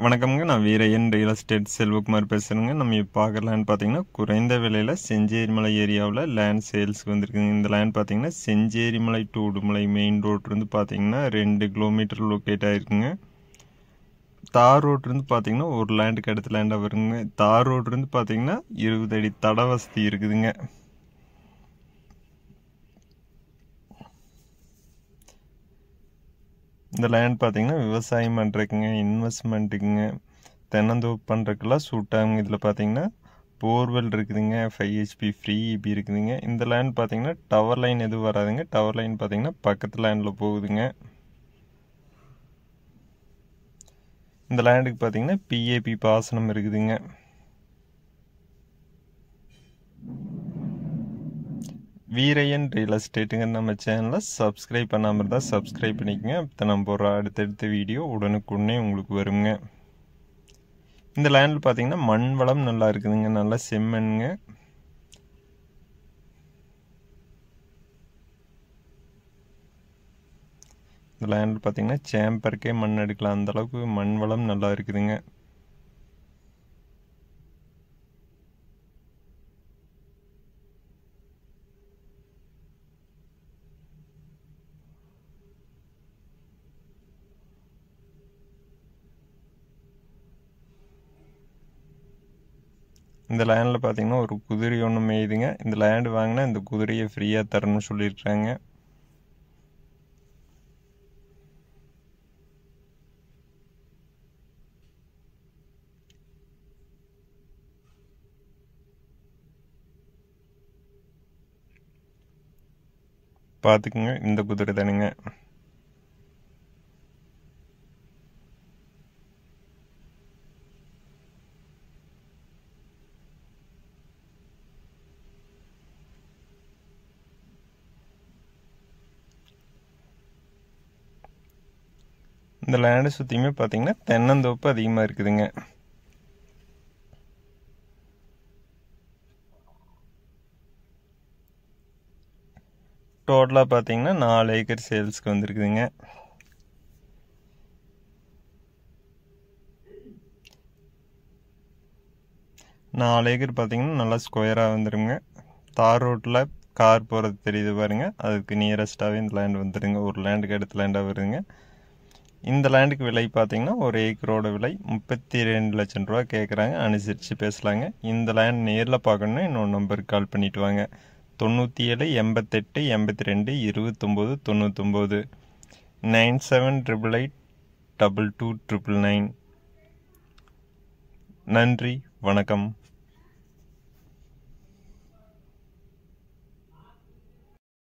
வணக்கம்ங்க. நான் Veeraiyan real estate Selvakumar பேசுகிறேங்க. நம்ம இப்போ பார்க்குற பார்த்தீங்கன்னா குறைந்த விலையில் செஞ்சேரிமலை ஏரியாவில் லேண்ட் சேல்ஸுக்கு வந்திருக்குங்க. இந்த லேண்ட் பார்த்தீங்கன்னா செஞ்சேரிமலை டு உடுமலை மெயின் ரோட்லேருந்து பார்த்தீங்கன்னா 2 கிலோமீட்டர் லொக்கேட் ஆகிருக்குங்க. தார் ரோட்லேருந்து பார்த்தீங்கன்னா ஒரு லேண்டுக்கு அடுத்த லேண்டாக வருங்க. தார் ரோட்லேருந்து பார்த்தீங்கன்னா 20 அடி தட வசதி இருக்குதுங்க. இந்த லேண்ட் பார்த்தீங்கன்னா விவசாயம் பண்ணுறதுக்குங்க, இன்வெஸ்ட்மெண்ட்டுக்குங்க, தென்னந்தோப்பு பண்ணுறதுக்கெல்லாம் சூட் ஆகுங்க. இதில் பார்த்தீங்கன்னா போர்வெல் இருக்குதுங்க, 5 HP ஃப்ரீ இபி இருக்குதுங்க. இந்த லேண்ட் பார்த்தீங்கன்னா டவர் லைன் எதுவும் வராதுங்க. டவர் லைன் பார்த்தீங்கன்னா பக்கத்து லேண்டில் போகுதுங்க. இந்த லேண்டுக்கு பார்த்தீங்கன்னா PAP பாசனம் இருக்குதுங்க. வீரையன் ரியல் எஸ்டேட்டுங்க நம்ம சேனலை சப்ஸ்கிரைப் பண்ணாமல் இருந்தால் சப்ஸ்கிரைப் பண்ணிக்கோங்க. அப்போ நம்ம போகிற அடுத்தடுத்த வீடியோ உடனுக்குடனே உங்களுக்கு வருங்க. இந்த லேண்டில் பார்த்தீங்கன்னா மண் வளம் நல்லா இருக்குதுங்க, நல்லா செம்மண்ணுங்க. இந்த லேண்டில் பார்த்தீங்கன்னா சேம்பருக்கே மண் எடுக்கலாம், அந்தளவுக்கு மண் வளம் நல்லா இருக்குதுங்க. இந்த லேண்டில் பார்த்தீங்கன்னா ஒரு குதிரை ஒன்று மேயுதுங்க. இந்த லேண்டு வாங்கினா இந்த குதிரையை ஃப்ரீயாக தரணும்னு சொல்லியிருக்காங்க. பார்த்துக்குங்க, இந்த குதிரை தானுங்க. இந்த லேண்டை சுற்றியுமே பார்த்தீங்கன்னா தென்னந்தோப்பு அதிகமாக இருக்குதுங்க. டோட்டலாக பார்த்தீங்கன்னா 4 ஏக்கர் சேல்ஸ்க்கு வந்துருக்குதுங்க. நாலு ஏக்கர் பார்த்தீங்கன்னா நல்லா ஸ்கொயராக வந்துடுங்க. தார் ரோட்டில் கார் போகிறது தெரியுது பாருங்க, அதுக்கு நியரஸ்ட்டாகவே இந்த லேண்ட் வந்துடுங்க. ஒரு லேண்டுக்கு அடுத்த லேண்டாக வருதுங்க. இந்த லேண்டுக்கு விலை பார்த்தீங்கன்னா ஒரு ஏக்கரோட விலை 32 லட்சம் ரூபா கேட்குறாங்க. அனுசரித்து பேசலாங்க. இந்த லேண்ட் நேரில் பார்க்கணுன்னா இன்னொரு நம்பருக்கு கால் பண்ணிவிட்டு வாங்க. 97 88 82 29 99 9788 22 999. நன்றி, வணக்கம்.